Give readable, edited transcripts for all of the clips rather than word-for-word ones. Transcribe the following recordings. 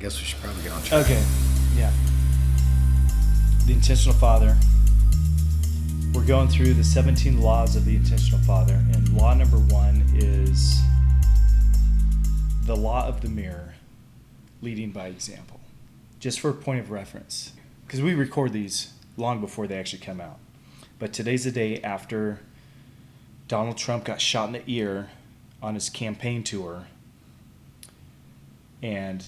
guess we should probably get on track. Okay. Yeah. The intentional father. We're going through the 17 laws of the intentional father, and law number 1 is the law of the mirror, leading by example. Just for a point of reference, because we record these long before they actually come out. But today's the day after Donald Trump got shot in the ear on his campaign tour. And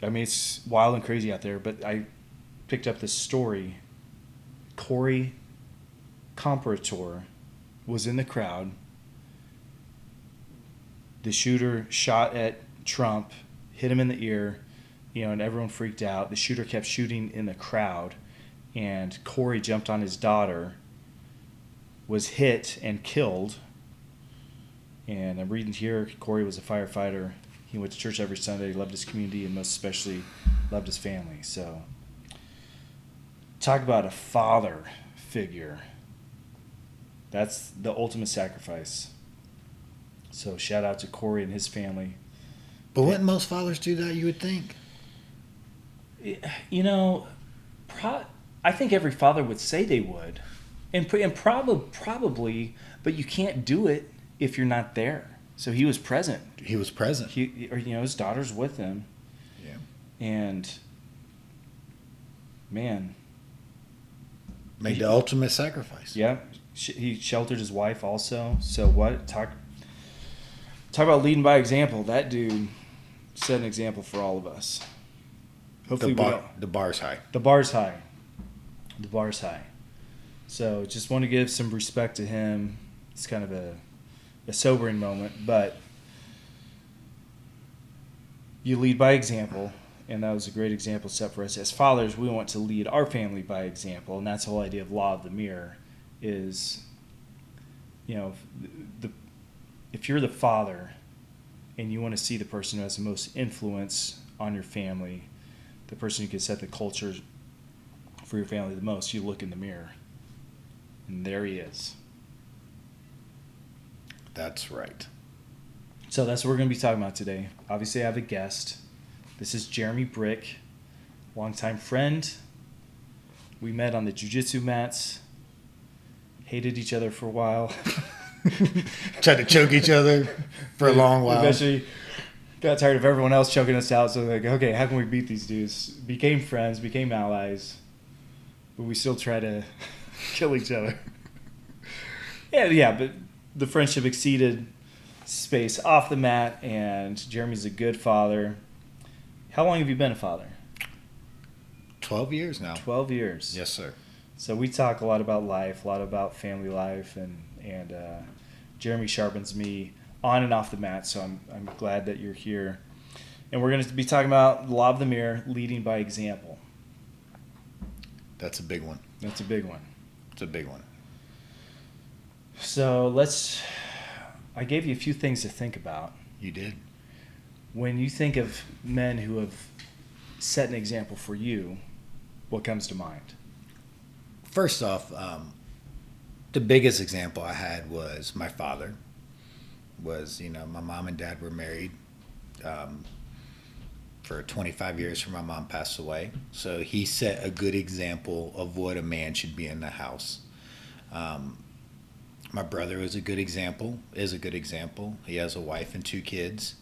I mean, it's wild and crazy out there, but I picked up this story. Corey Comparator was in the crowd. The shooter shot at Trump, hit him in the ear, and everyone freaked out. The shooter kept shooting in the crowd, and Corey jumped on his daughter, was hit and killed. And I'm reading here, Corey was a firefighter. He went to church every Sunday, loved his community, and most especially loved his family. So, talk about a father figure. That's the ultimate sacrifice. So, shout out to Corey and his family. But wouldn't most fathers do that, you would think? I think every father would say they would. And probably, but you can't do it if you're not there. So he was present. He was present. His daughter's with him. Yeah. And, man. Made the ultimate sacrifice. Yeah. He sheltered his wife also. So what? Talk about leading by example. That dude set an example for all of us. Hopefully the bar's high. The bar's high. The bar's high. So just want to give some respect to him. It's kind of a sobering moment, but you lead by example, and that was a great example set for us. As fathers, we want to lead our family by example, and that's the whole idea of law of the mirror is, if you're the father and you want to see the person who has the most influence on your family, the person who can set the culture for your family the most, you look in the mirror. And there he is. That's right. So that's what we're going to be talking about today. Obviously, I have a guest. This is Jeremy Brick, longtime friend. We met on the jiu-jitsu mats. Hated each other for a while. Tried to choke each other for a long while. Eventually got tired of everyone else choking us out. So okay, how can we beat these dudes? Became friends, became allies. But we still try to kill each other. Yeah, but the friendship exceeded space off the mat, and Jeremy's a good father. How long have you been a father? 12 years now. 12 years. Yes, sir. So we talk a lot about life, a lot about family life, and Jeremy sharpens me on and off the mat, so I'm glad that you're here. And we're going to be talking about the law of the mirror, leading by example. That's a big one. That's a big one. It's a big one. So I gave you a few things to think about. You did. When you think of men who have set an example for you, what comes to mind? First off, the biggest example I had was my father. My mom and dad were married for 25 years before my mom passed away. So he set a good example of what a man should be in the house. My brother is a good example. He has a wife and 2 kids.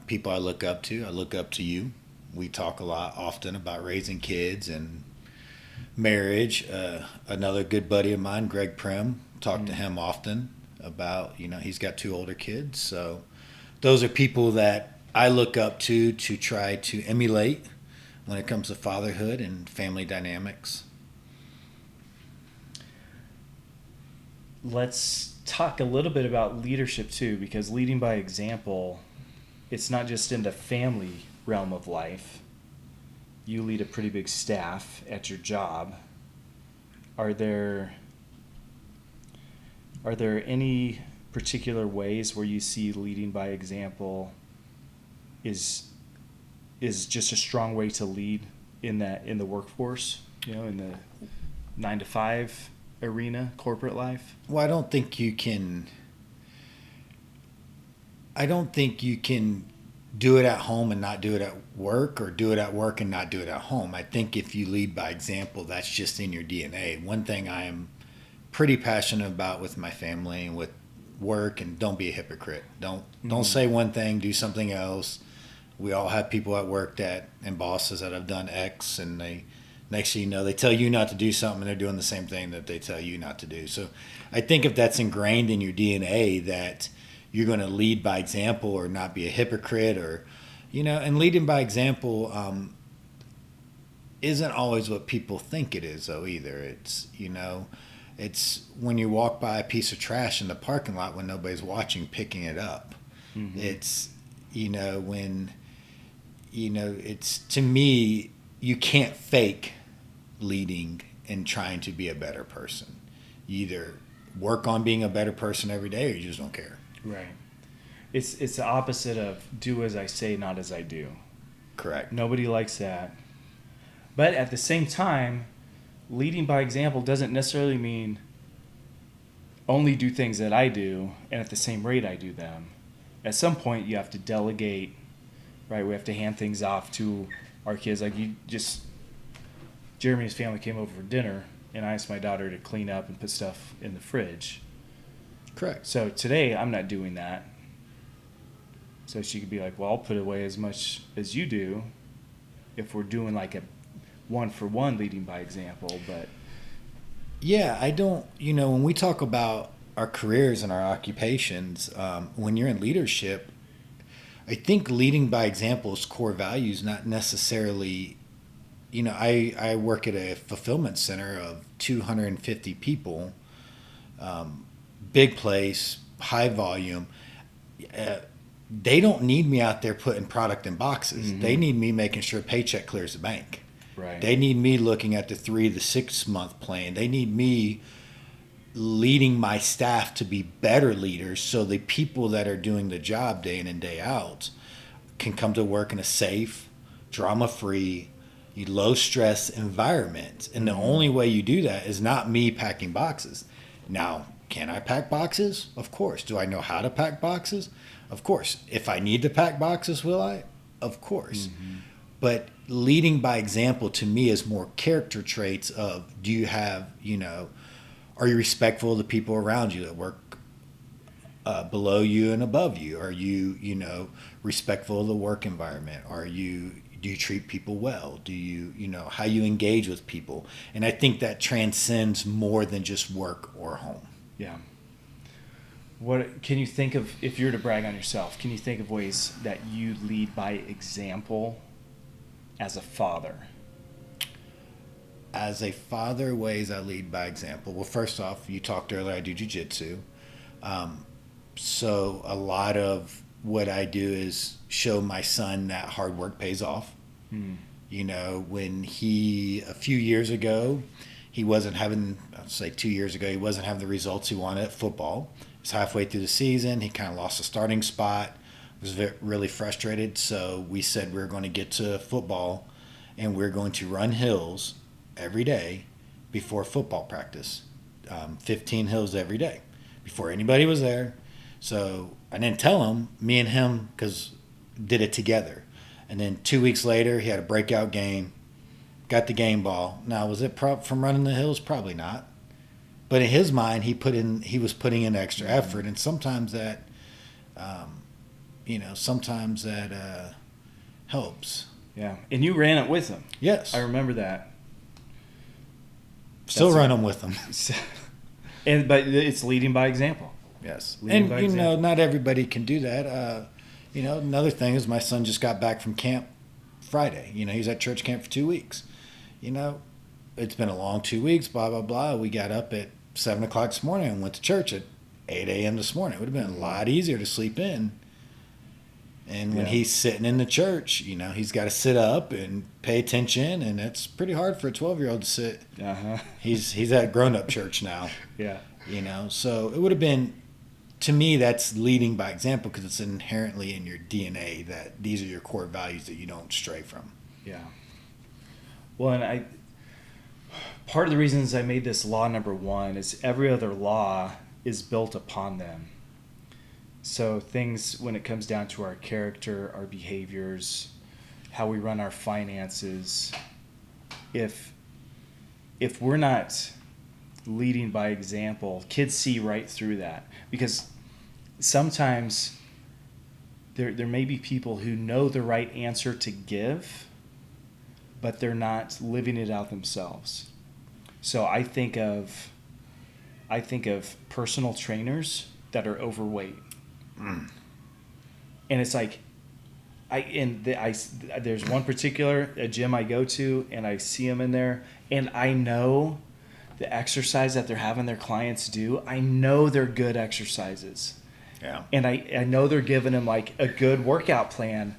People I look up to you. We talk a lot often about raising kids and marriage. Another good buddy of mine, Greg Prim, talk to him often about, he's got 2 older kids. So those are people that I look up to try to emulate when it comes to fatherhood and family dynamics. Let's talk a little bit about leadership too, because leading by example, it's not just in the family realm of life. You lead a pretty big staff at your job. Are there any particular ways where you see leading by example is just a strong way to lead in the workforce, in the 9-to-5 arena, corporate life? Well, I don't think you can do it at home and not do it at work, or do it at work and not do it at home. I think if you lead by example, that's just in your DNA. One thing I am pretty passionate about with my family and with work, and don't be a hypocrite. Don't say one thing, do something else. We all have people at work and bosses that have done X, and they, next thing you know, they tell you not to do something and they're doing the same thing that they tell you not to do. So I think if that's ingrained in your DNA, that you're going to lead by example or not be a hypocrite, or, and leading by example isn't always what people think it is, though, either. It's when you walk by a piece of trash in the parking lot when nobody's watching, picking it up. Mm-hmm. It's, it's, to me, you can't fake leading and trying to be a better person. You either work on being a better person every day, or you just don't care. Right. It's the opposite of do as I say, not as I do. Correct. Nobody likes that. But at the same time, leading by example doesn't necessarily mean only do things that I do and at the same rate I do them. At some point, you have to delegate, right? We have to hand things off to our kids. Like Jeremy's family came over for dinner, and I asked my daughter to clean up and put stuff in the fridge. Correct. So today, I'm not doing that. So she could be like, well, I'll put away as much as you do if we're doing like a one-for-one leading by example. But yeah, I don't, when we talk about our careers and our occupations, when you're in leadership, I think leading by example is core values, not necessarily, I work at a fulfillment center of 250 people, big place, high volume. They don't need me out there putting product in boxes. Mm-hmm. They need me making sure paycheck clears the bank. Right. They need me looking at the 3 to 6 month plan. They need me leading my staff to be better leaders, so the people that are doing the job day in and day out can come to work in a safe, drama-free, low-stress environment. And the only way you do that is not me packing boxes. Now, can I pack boxes? Of course. Do I know how to pack boxes? Of course. If I need to pack boxes, will I? Of course. Mm-hmm. But leading by example to me is more character traits of, do you have, are you respectful of the people around you that work below you and above you? Are you, respectful of the work environment? Do you treat people well? Do you, how you engage with people? And I think that transcends more than just work or home. Yeah. What can you think of, if you were to brag on yourself, can you think of ways that you lead by example as a father? As a father, ways I lead by example. Well, first off, you talked earlier, I do jiu-jitsu. So a lot of what I do is show my son that hard work pays off. Hmm. When a few years ago, he wasn't having, I'd say 2 years ago, he wasn't having the results he wanted at football. It's halfway through the season. He kind of lost a starting spot. Was really frustrated. So we said we were going to get to football, and we're going to run hills every day before football practice. 15 hills every day before anybody was there. So I didn't tell him. Me and him, because did it together. And then 2 weeks later, he had a breakout game. Got the game ball. Now, was it from running the hills? Probably not. But in his mind, he was putting in extra effort, and sometimes that, helps. Yeah, and you ran it with him. Yes, I remember that. Still run them with him. But it's leading by example. Yes, and not everybody can do that. Another thing is my son just got back from camp Friday. He's at church camp for 2 weeks. It's been a long 2 weeks, blah, blah, blah. We got up at 7 o'clock this morning and went to church at 8 a.m. this morning. It would have been a lot easier to sleep in. And when he's sitting in the church, he's got to sit up and pay attention, and it's pretty hard for a 12-year-old to sit. Uh-huh. He's at grown-up church now. Yeah. So it would have been, to me, that's leading by example, because it's inherently in your DNA that these are your core values that you don't stray from. Yeah. Well, and part of the reasons I made this law number 1 is every other law is built upon them. So things when it comes down to our character, our behaviors, how we run our finances, if we're not leading by example, kids see right through that. Because sometimes there may be people who know the right answer to give, but they're not living it out themselves. So I think of personal trainers that are overweight. And it's like there's one particular a gym I go to, and I see them in there, and I know the exercise that they're having their clients do. I know they're good exercises. Yeah. And I know they're giving them like a good workout plan,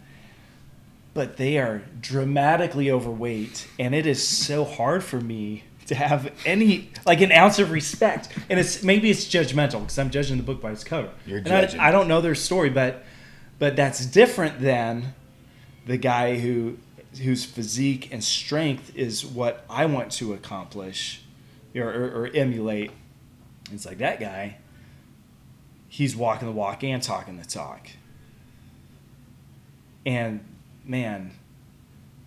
but they are dramatically overweight, and it is so hard for me to have any like an ounce of respect. And maybe it's judgmental because I'm judging the book by its cover. You're judging. I don't know their story, but that's different than the guy whose physique and strength is what I want to accomplish or emulate. It's like that guy. He's walking the walk and talking the talk. And man,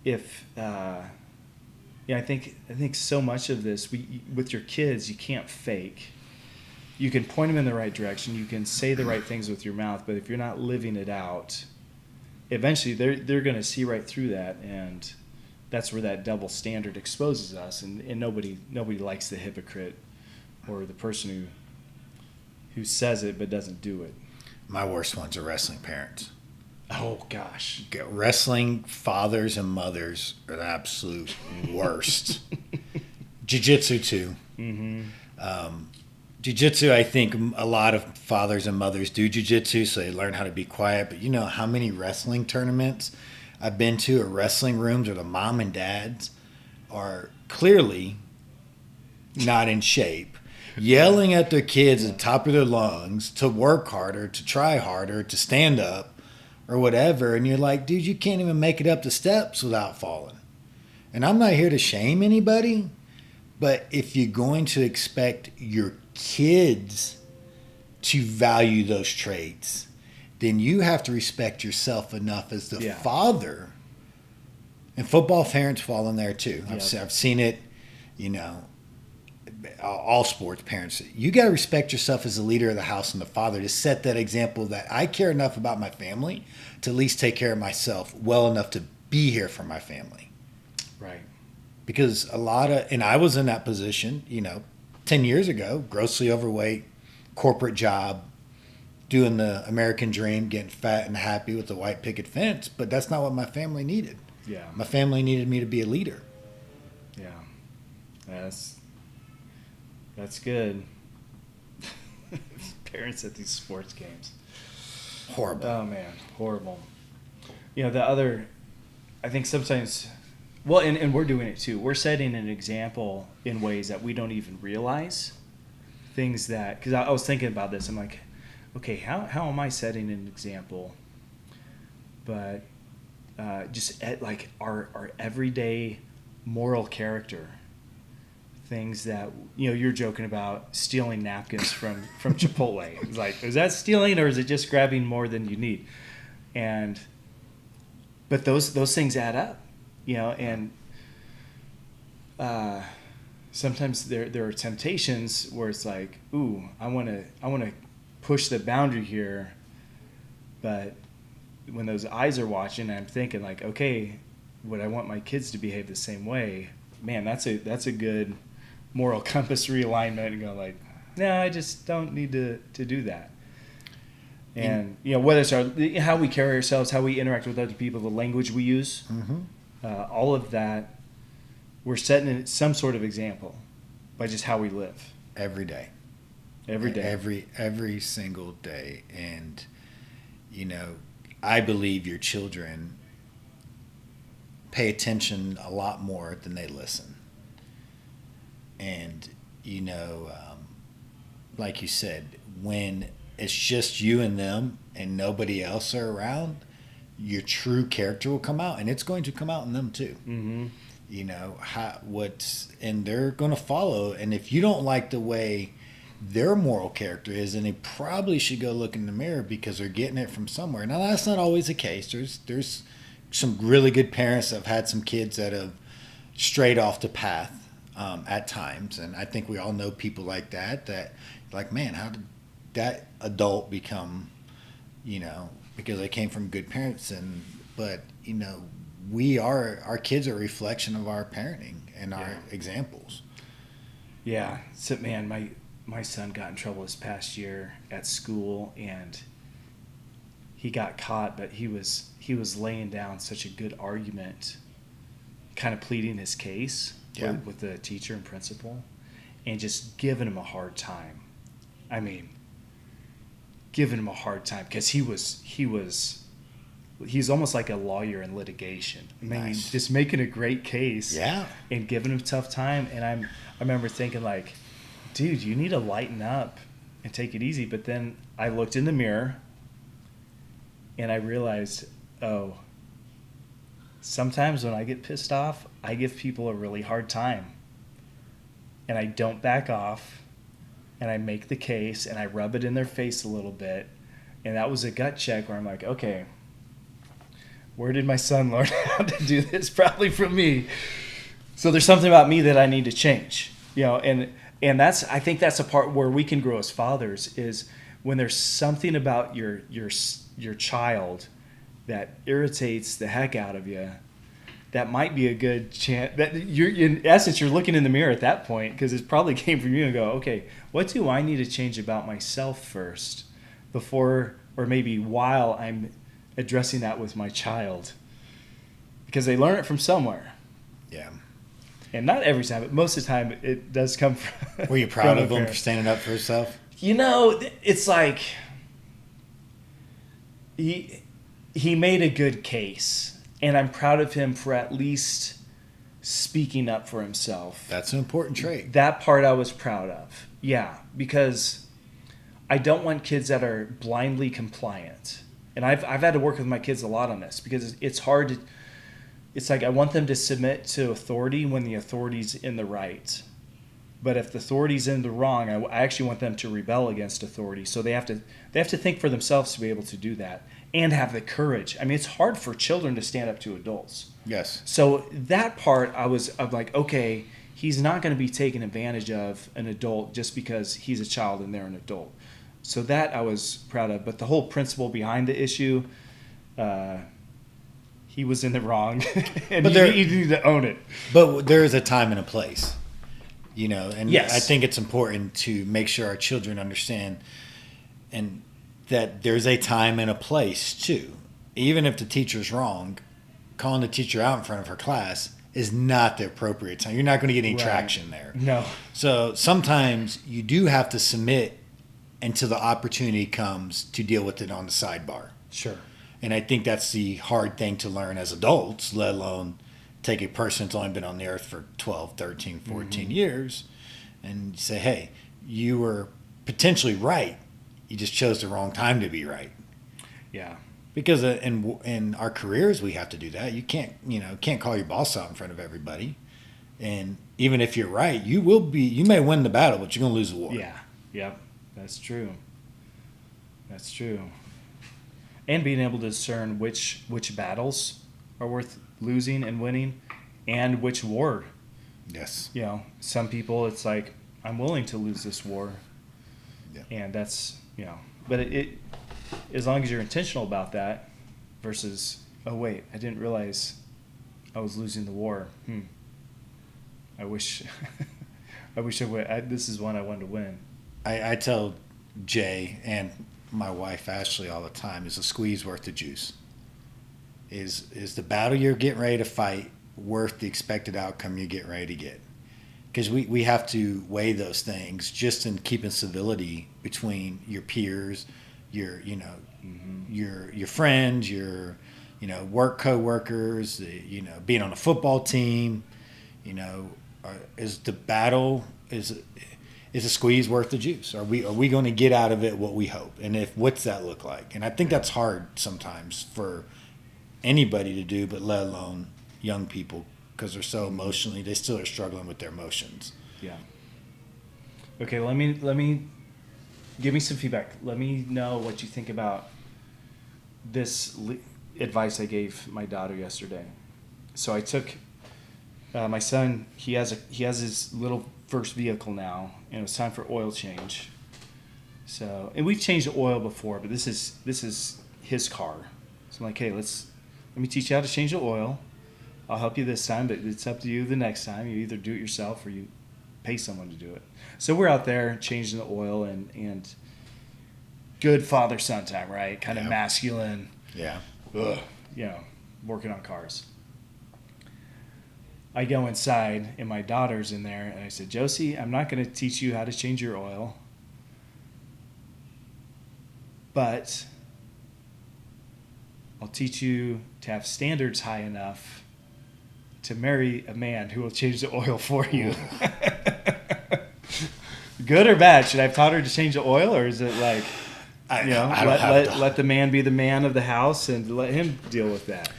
if I think so much of this with your kids, you can't fake. You can point them in the right direction. You can say the right things with your mouth, but if you're not living it out, eventually they're going to see right through that, and that's where that double standard exposes us. And nobody likes the hypocrite or the person who says it but doesn't do it. My worst ones are wrestling parents. Oh gosh, wrestling fathers and mothers are the absolute worst. Jiu-jitsu too. Mm-hmm. Jiu-jitsu, I think a lot of fathers and mothers do jiu-jitsu, so they learn how to be quiet. But you know how many wrestling tournaments I've been to, or wrestling rooms, or the mom and dads are clearly not in shape, yelling at their kids at the top of their lungs to work harder, to try harder, to stand up, or whatever. And you're like, dude, you can't even make it up the steps without falling. And I'm not here to shame anybody, but if you're going to expect your kids to value those traits, then you have to respect yourself enough as the father. And football parents fall in there too. I've seen it, all sports parents. You got to respect yourself as the leader of the house and the father to set that example that I care enough about my family to at least take care of myself well enough to be here for my family. Right. Because and I was in that position, 10 years ago, grossly overweight, corporate job, doing the American dream, getting fat and happy with the white picket fence, but that's not what my family needed. Yeah. My family needed me to be a leader. Yeah. That's good. Parents at these sports games. Horrible. Oh man, horrible. I think sometimes, and we're doing it too. We're setting an example in ways that we don't even realize. Things that, because I was thinking about this, I'm like, okay, how am I setting an example? But just at like our everyday moral character. Things that you're joking about stealing napkins from Chipotle. It's like, is that stealing or is it just grabbing more than you need? But those things add up, and sometimes there are temptations where it's like, ooh, I want to push the boundary here, but when those eyes are watching, I'm thinking like, okay, would I want my kids to behave the same way? Man, that's a good moral compass realignment, and go like, no, I just don't need to do that. And whether it's how we carry ourselves, how we interact with other people, the language we use, all of that, we're setting some sort of example by just how we live every day, every single day. And I believe your children pay attention a lot more than they listen. And, like you said, when it's just you and them and nobody else are around, your true character will come out, and it's going to come out in them too. Mm-hmm. And they're going to follow. And if you don't like the way their moral character is, and they probably should go look in the mirror because they're getting it from somewhere. Now that's not always the case. There's some really good parents that have had some kids that have strayed off the path at times, and I think we all know people like that. That like, man, how did that adult become, because they came from good parents, but our kids are a reflection of our parenting and our examples. Yeah, so man, my son got in trouble this past year at school, and he got caught, but he was laying down such a good argument, kind of pleading his case with the teacher and principal, and just giving him a hard time. I mean, giving him a hard time because he's almost like a lawyer in litigation. I mean, Nice. just making a great case, Yeah. and giving him a tough time. And I remember thinking like, dude, you need to lighten up and take it easy. But then I looked in the mirror and I realized, oh, sometimes when I get pissed off, I give people a really hard time, and I don't back off, and I make the case, and I rub it in their face a little bit. And that was a gut check where I'm like, okay, where did my son learn how to do this? Probably from me. So there's something about me that I need to change, and I think that's a part where we can grow as fathers, is when there's something about your child that irritates the heck out of you. That might be a good chance that in essence, you're looking in the mirror at that point, because it probably came from you, and go, okay, what do I need to change about myself first before, or maybe while I'm addressing that with my child, because they learn it from somewhere. Yeah. And not every time, but most of the time it does come from. Were you proud of him for standing up for himself? It's like he made a good case. And I'm proud of him for at least speaking up for himself. That's an important trait. That part I was proud of. Yeah, because I don't want kids that are blindly compliant. And I've had to work with my kids a lot on this, because it's hard to. It's like I want them to submit to authority when the authority's in the right. But if the authority's in the wrong, I actually want them to rebel against authority. So they have to think for themselves to be able to do that. And have the courage. I mean, it's hard for children to stand up to adults. Yes. So that part, I'm like, okay, he's not going to be taken advantage of an adult just because he's a child and they're an adult. So that I was proud of. But the whole principle behind the issue, he was in the wrong. And But you need to own it. But there is a time and a place, and Yes. I think it's important to make sure our children understand and that there's a time and a place too. Even if the teacher's wrong, calling the teacher out in front of her class is not the appropriate time. You're not going to get any traction there. No. So sometimes you do have to submit until the opportunity comes to deal with it on the sidebar. Sure. And I think that's the hard thing to learn as adults, let alone take a person that's only been on the earth for 12, 13, 14 years and say, hey, you were potentially right. You just chose the wrong time to be right. Yeah. Because in our careers, we have to do that. You can't call your boss out in front of everybody. And even if you're right, you may win the battle, but you're going to lose the war. Yeah. Yep. That's true. That's true. And being able to discern which battles are worth losing and winning, and which war. Yes. Some people, it's like, I'm willing to lose this war. Yeah. And that's, but it as long as you're intentional about that versus, oh wait, I didn't realize I was losing the war. I wish I would. This is one I wanted to win. I tell Jay and my wife Ashley all the time, is a squeeze worth the juice? Is the battle you're getting ready to fight worth the expected outcome you're getting ready to get? Because we have to weigh those things just in keeping civility between your peers, your friends, your work coworkers, being on a football team. Is the battle is a squeeze worth the juice? Are we going to get out of it what we hope? And what's that look like? And I think that's hard sometimes for anybody to do, but let alone young people, because they're so emotionally, they still are struggling with their emotions. Yeah. Okay, let me give me some feedback. Let me know what you think about this advice I gave my daughter yesterday. So I took my son. He has his little first vehicle now, and it was time for oil change. So, and we've changed the oil before, but this is his car. So I'm like, hey, let me teach you how to change the oil. I'll help you this time, but it's up to you the next time. You either do it yourself or you pay someone to do it. So we're out there changing the oil and good father-son time, right? Kind of masculine. Yeah. Ugh, working on cars. I go inside and my daughter's in there and I said, Josie, I'm not going to teach you how to change your oil, but I'll teach you to have standards high enough to marry a man who will change the oil for you. Good or bad? Should I have taught her to change the oil, or is it like, let the man be the man of the house and let him deal with that?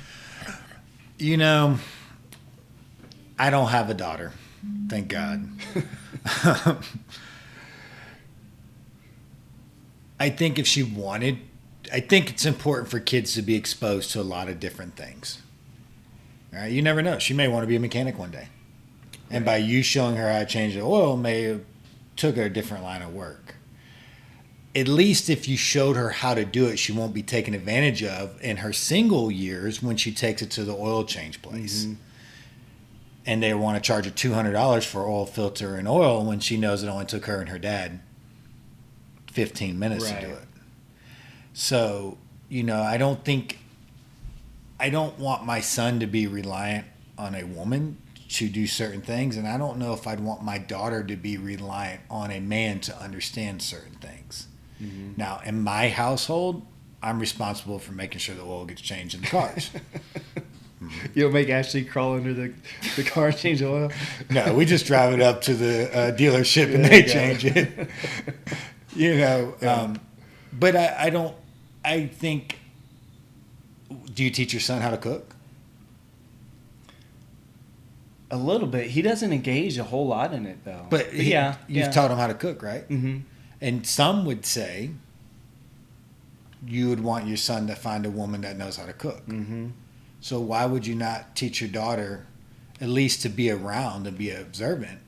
I don't have a daughter, thank God. I think if she wanted, I think it's important for kids to be exposed to a lot of different things. All right, you never know. She may want to be a mechanic one day. And by you showing her how to change the oil may have took her a different line of work. At least if you showed her how to do it, she won't be taken advantage of in her single years when she takes it to the oil change place. Mm-hmm. And they want to charge her $200 for oil filter and oil when she knows it only took her and her dad 15 minutes to do it. So, I don't want my son to be reliant on a woman to do certain things, and I don't know if I'd want my daughter to be reliant on a man to understand certain things. Mm-hmm. Now, in my household, I'm responsible for making sure the oil gets changed in the cars. Mm-hmm. You'll make Ashley crawl under the car and change oil? No, we just drive it up to the dealership and they change it. But I think, do you teach your son how to cook? A little bit. He doesn't engage a whole lot in it, though. But you've taught him how to cook, right? Mm-hmm. And some would say you would want your son to find a woman that knows how to cook. Mm-hmm. So why would you not teach your daughter at least to be around and be observant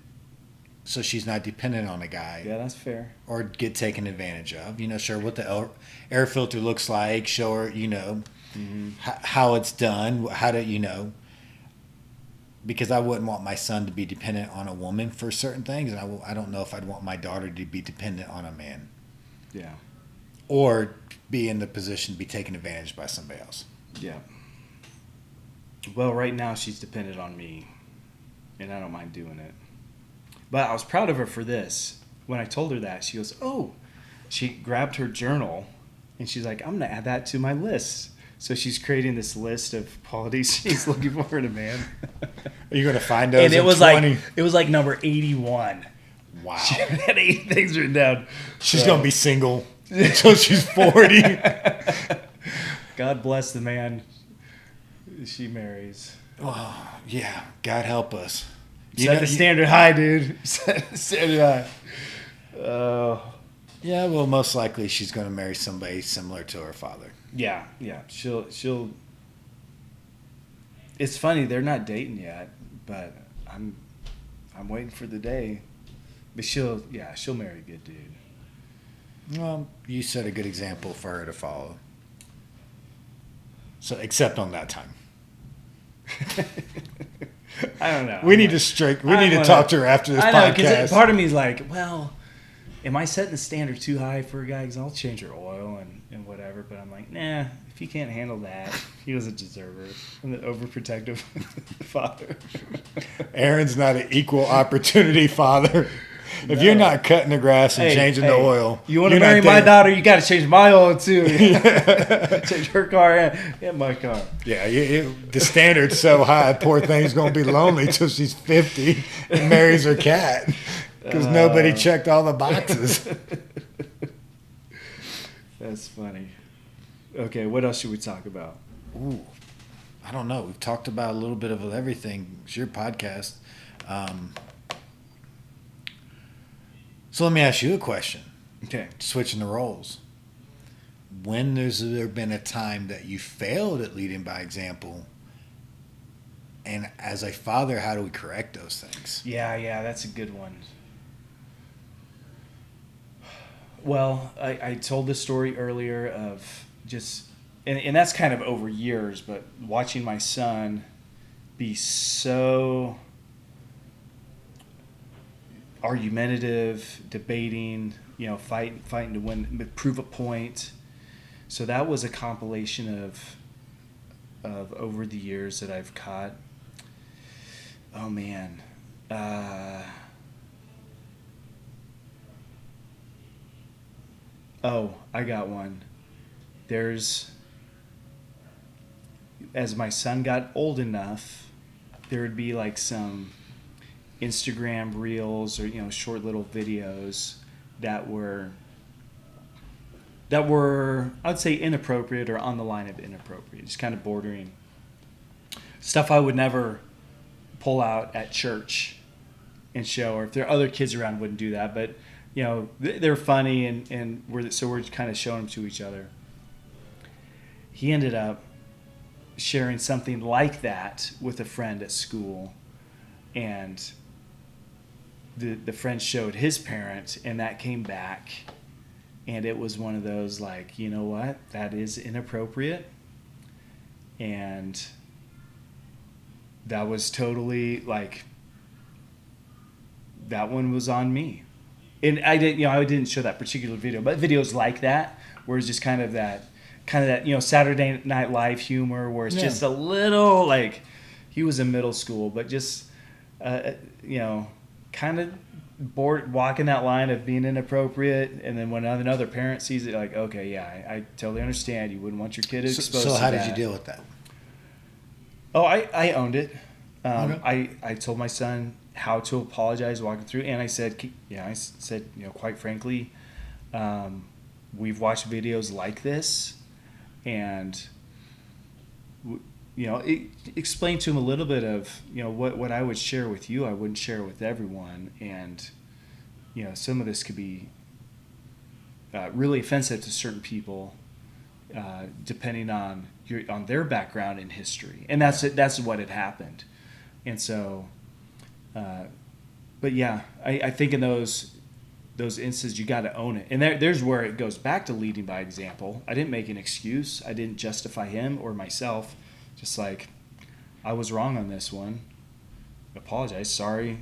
so she's not dependent on a guy? Yeah, that's fair. Or get taken advantage of. Show her what the air filter looks like. Show her, mm-hmm. how it's done. How to, because I wouldn't want my son to be dependent on a woman for certain things. And I don't know if I'd want my daughter to be dependent on a man. Yeah. Or be in the position to be taken advantage by somebody else. Yeah. Well, right now she's dependent on me, and I don't mind doing it. But I was proud of her for this. When I told her that, she goes, oh. She grabbed her journal, and she's like, I'm going to add that to my list. So she's creating this list of qualities she's looking for in a man. Are you going to find those? And it was like number 81. Wow. She had 80 things written down. She's going to be single until she's 40. God bless the man she marries. Oh, yeah. God help us. Set the standard high, dude. Set the standard high. Yeah, well, most likely she's going to marry somebody similar to her father. Yeah. She'll. It's funny, they're not dating yet, but I'm waiting for the day. But she'll marry a good dude. Well, you set a good example for her to follow. So, except on that time. I don't know. We need to talk to her after this podcast. Because part of me is like, well, am I setting the standard too high for a guy? Because I'll change her oil and whatever. But I'm like, nah, if he can't handle that, he doesn't deserve it. I'm the overprotective father. Aaron's not an equal opportunity father. If you're not cutting the grass and changing the oil, you want to marry my daughter, you got to change my oil too. Change her car and my car. Yeah, the standard's so high, poor thing's going to be lonely till she's 50 and marries her cat because nobody checked all the boxes. That's funny. Okay, what else should we talk about? Ooh, I don't know. We've talked about a little bit of everything. It's your podcast. So let me ask you a question. Okay. Switching the roles. When there's there been a time that you failed at leading by example, and as a father, how do we correct those things? Yeah, that's a good one. Well, I told the story earlier of just, and that's kind of over years, but watching my son be so argumentative, debating, fighting to win, prove a point. So that was a compilation of over the years that I've caught. Oh man. Oh, I got one. There's, as my son got old enough, there would be like some Instagram reels or short little videos that were I'd say inappropriate or on the line of inappropriate, just kind of bordering stuff I would never pull out at church and show, or if there are other kids around, wouldn't do that, but they're funny and we're kind of showing them to each other. He ended up sharing something like that with a friend at school, and the friend showed his parent, and that came back, and it was one of those like, you know what, that is inappropriate, and that was totally like, that one was on me. And I didn't show that particular video, but videos like that where it's just kind of that Saturday Night Live humor where it's just a little like, he was in middle school, but just kind of bored, walking that line of being inappropriate, and then when another parent sees it, like, okay, yeah, I totally understand. You wouldn't want your kid exposed to that. So how did you deal with that? Oh, I owned it. Okay. I told my son how to apologize walking through, and I said, quite frankly, we've watched videos like this, and explain to him a little bit of what I would share with you, I wouldn't share with everyone, and some of this could be really offensive to certain people, depending on their background and history, and that's what had happened. And so, but yeah, I think in those instances you got to own it, and there's where it goes back to leading by example. I didn't make an excuse. I didn't justify him or myself. Just like, I was wrong on this one. Apologize. Sorry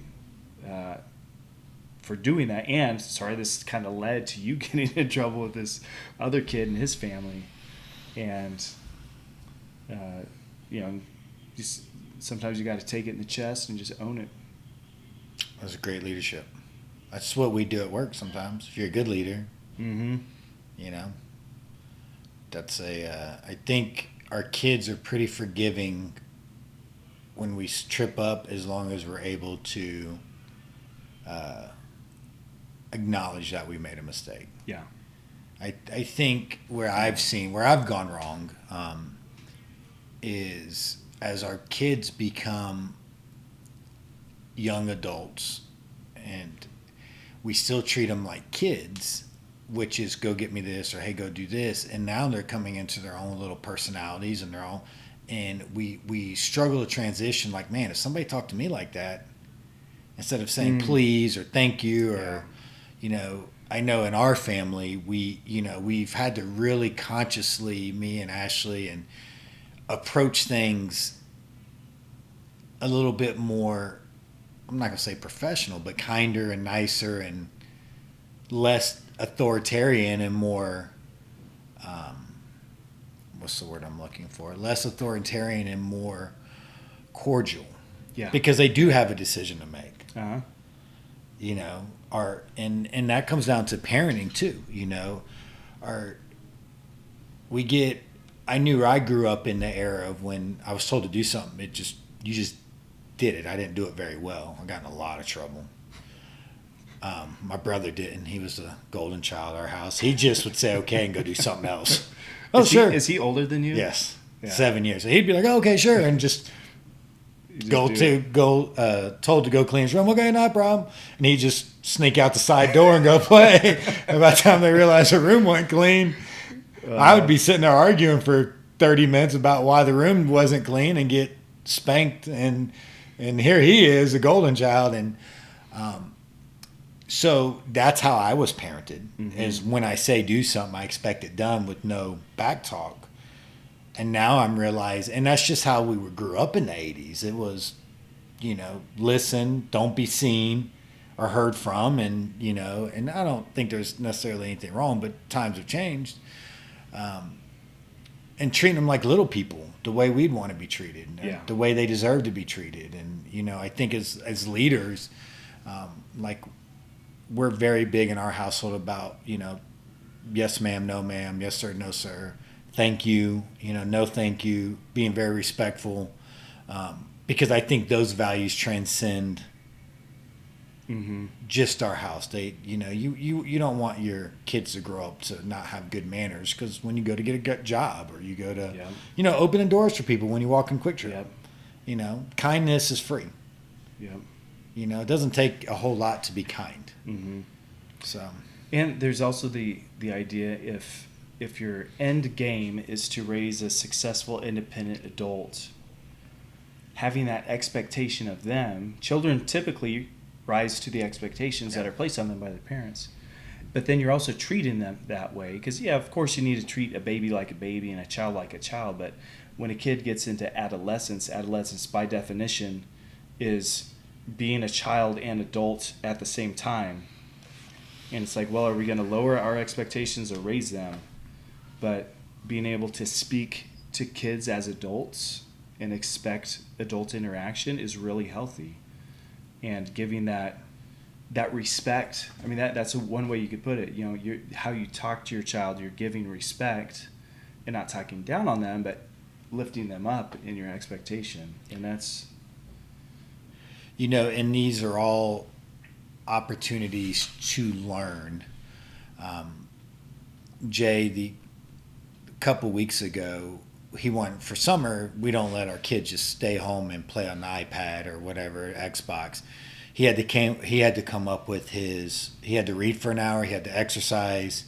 for doing that, and sorry this kind of led to you getting in trouble with this other kid and his family. And just sometimes you got to take it in the chest and just own it. That's great leadership. That's what we do at work sometimes. If you're a good leader, that's I think our kids are pretty forgiving when we trip up, as long as we're able to acknowledge that we made a mistake. Yeah. I think where I've gone wrong is as our kids become young adults and we still treat them like kids, which is go get me this or hey, go do this. And now they're coming into their own little personalities and and we struggle to transition. Like, man, if somebody talked to me like that, instead of saying please or thank you or, I know in our family, we've had to really consciously, me and Ashley, and approach things a little bit more, I'm not going to say professional, but kinder and nicer and less authoritarian and more, what's the word I'm looking for? Less authoritarian and more cordial. Yeah. Because they do have a decision to make. Uh-huh. And that comes down to parenting too, I knew I grew up in the era of when I was told to do something, you just did it. I didn't do it very well. I got in a lot of trouble. My brother didn't. He was the golden child of our house. He just would say okay and go do something else. Sure. Is he older than you? Yes. Yeah. 7 years. So he'd be like, oh, okay, sure. And just told to go clean his room. Okay, not a problem. And he just sneak out the side door and go play. And by the time they realized the room wasn't clean, I would be sitting there arguing for 30 minutes about why the room wasn't clean and get spanked. And here he is, a golden child. And so that's how I was parented. Is when I say do something, I expect it done with no back talk. And now I'm realizing, and that's just how we grew up in the 80s. It was, listen, don't be seen or heard from. And, and I don't think there's necessarily anything wrong, but times have changed. And treating them like little people, the way we'd want to be treated, the way they deserve to be treated. And, I think as leaders, like we're very big in our household about, yes, ma'am, no, ma'am, yes, sir, no, sir. Thank you, no thank you, being very respectful, because I think those values transcend just our house. They, you don't want your kids to grow up to not have good manners, because when you go to get a good job or you go to, opening doors for people when you walk in Quick Trip, kindness is free. It doesn't take a whole lot to be kind. So, and there's also the idea if your end game is to raise a successful, independent adult, having that expectation of them, children typically rise to the expectations that are placed on them by their parents. But then you're also treating them that way. Because, of course you need to treat a baby like a baby and a child like a child. But when a kid gets into adolescence by definition is being a child and adult at the same time. And it's like, well, are we going to lower our expectations or raise them? But being able to speak to kids as adults and expect adult interaction is really healthy. And giving that respect, I mean, that's one way you could put it. How you talk to your child, you're giving respect and not talking down on them, but lifting them up in your expectation. And that's... and these are all opportunities to learn. Jay, a couple weeks ago, he wanted, for summer, we don't let our kids just stay home and play on the iPad or whatever, Xbox. He had to come up with he had to read for an hour, he had to exercise,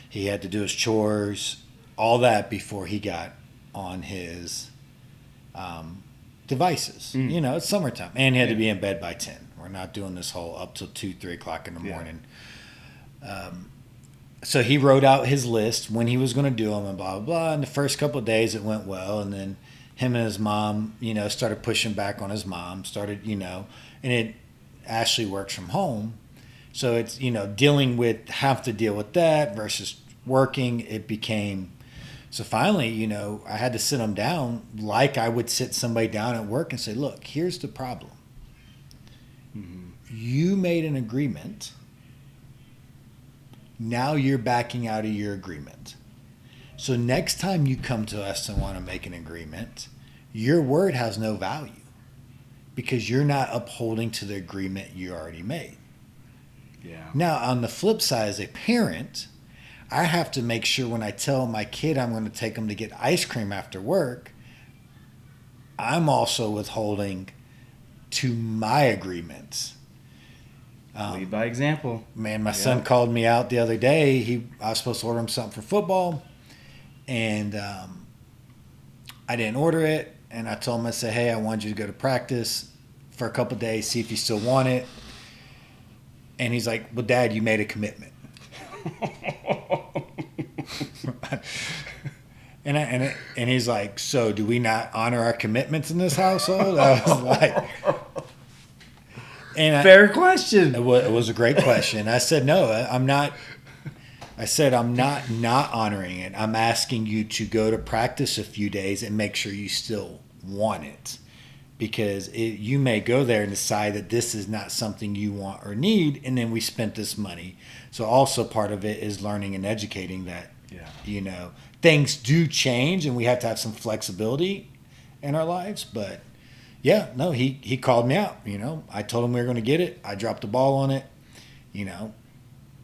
he had to do his chores, all that before he got on his devices. It's summertime. And he had to be in bed by 10. We're not doing this whole up till 2, 3 o'clock in the morning. So he wrote out his list when he was going to do them and blah, blah, blah. And the first couple of days it went well. And then him and his mom, started pushing back on his mom, and Ashley works from home. So it's, have to deal with that versus working. It became, so finally, I had to sit him down like I would sit somebody down at work and say, look, here's the problem. You made an agreement. Now you're backing out of your agreement. So next time you come to us and want to make an agreement, your word has no value because you're not upholding to the agreement you already made. Now, on the flip side, as a parent, I have to make sure when I tell my kid I'm going to take them to get ice cream after work, I'm also withholding to my agreements. Lead by example. Man, my son called me out the other day. I was supposed to order him something for football, and I didn't order it. And I told him, I said, hey, I wanted you to go to practice for a couple of days, see if you still want it. And he's like, well, Dad, you made a commitment. And he's like, so do we not honor our commitments in this household? I was like... Fair question. It was a great question. I said, no, I'm not. I said, I'm not honoring it. I'm asking you to go to practice a few days and make sure you still want it. Because you may go there and decide that this is not something you want or need, and then we spent this money. So also part of it is learning and educating that, things do change and we have to have some flexibility in our lives, but... Yeah, no, he called me out. I told him we were going to get it. I dropped the ball on it.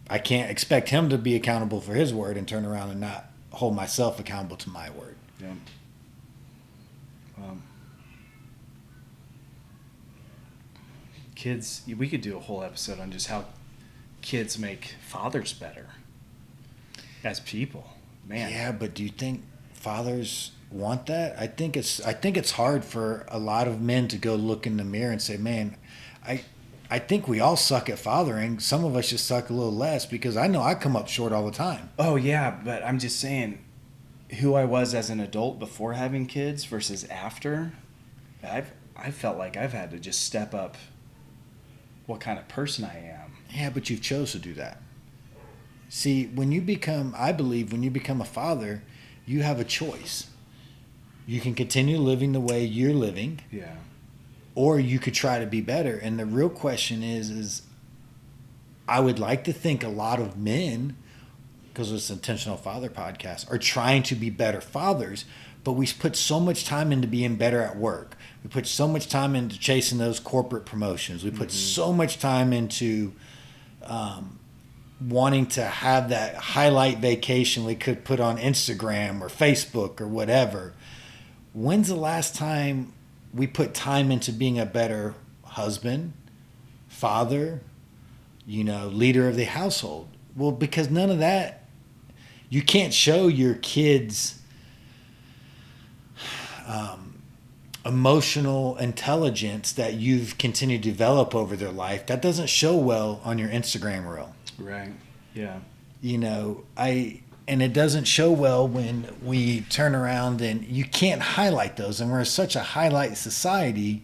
I can't expect him to be accountable for his word and turn around and not hold myself accountable to my word. Yeah. kids, we could do a whole episode on just how kids make fathers better as people. Man. Yeah, but do you think fathers want that? I think it's hard for a lot of men to go look in the mirror and say, man, I think we all suck at fathering. Some of us just suck a little less, because I know I come up short all the time. Oh yeah, but I'm just saying, who I was as an adult before having kids versus after, I felt like I've had to just step up what kind of person I am. Yeah, but you've chose to do that. See, I believe when you become a father, you have a choice. You can continue living the way you're living. Yeah. Or you could try to be better. And the real question is I would like to think a lot of men, because it's an Intentional Father podcast, are trying to be better fathers, but we put so much time into being better at work. We put so much time into chasing those corporate promotions. We put so much time into wanting to have that highlight vacation we could put on Instagram or Facebook or whatever. When's the last time we put time into being a better husband, father, leader of the household? Well, because none of that, you can't show your kids emotional intelligence that you've continued to develop over their life. That doesn't show well on your Instagram reel. Right. Yeah. And it doesn't show well when we turn around, and you can't highlight those. And we're such a highlight society,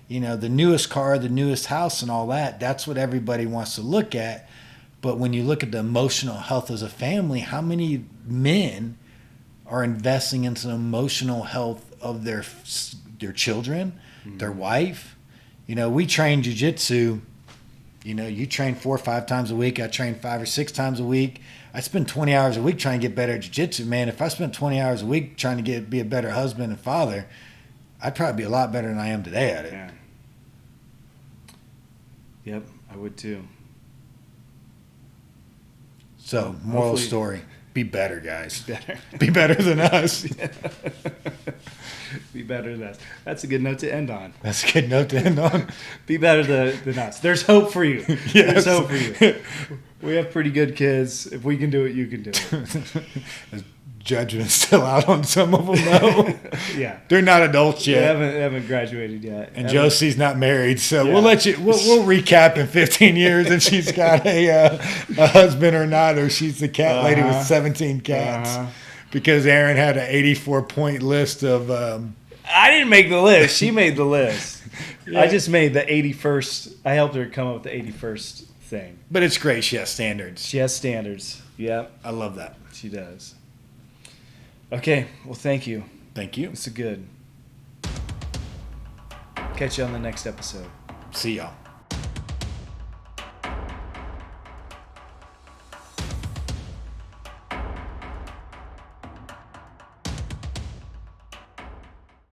the newest car, the newest house and all that, that's what everybody wants to look at. But when you look at the emotional health as a family, how many men are investing into the emotional health of their children, their wife? We train jiu-jitsu. You train 4 or 5 times a week. I train 5 or 6 times a week. I spend 20 hours a week trying to get better at jiu-jitsu. Man, if I spent 20 hours a week trying to be a better husband and father, I'd probably be a lot better than I am today at it. Yeah. Yep, I would too. So, moral story. Be better, guys. Better. Be better than us. Be better than us. That's a good note to end on. That's a good note to end on. Be better than us. There's hope for you. Yes. There's hope for you. We have pretty good kids. If we can do it, you can do it. Judgment's still out on some of them, though. Yeah. They're not adults yet. They haven't graduated yet. And Josie's not married, so we'll let you. We'll recap in 15 years if she's got a husband or not, or she's the cat lady with 17 cats. Because Aaron had an 84-point list of. I didn't make the list. She made the list. Yeah. I just made the 81st. I helped her come up with the 81st thing. But it's great. She has standards. She has standards. Yep. I love that. She does. Okay. Well, thank you. Thank you. It's good. Catch you on the next episode. See y'all.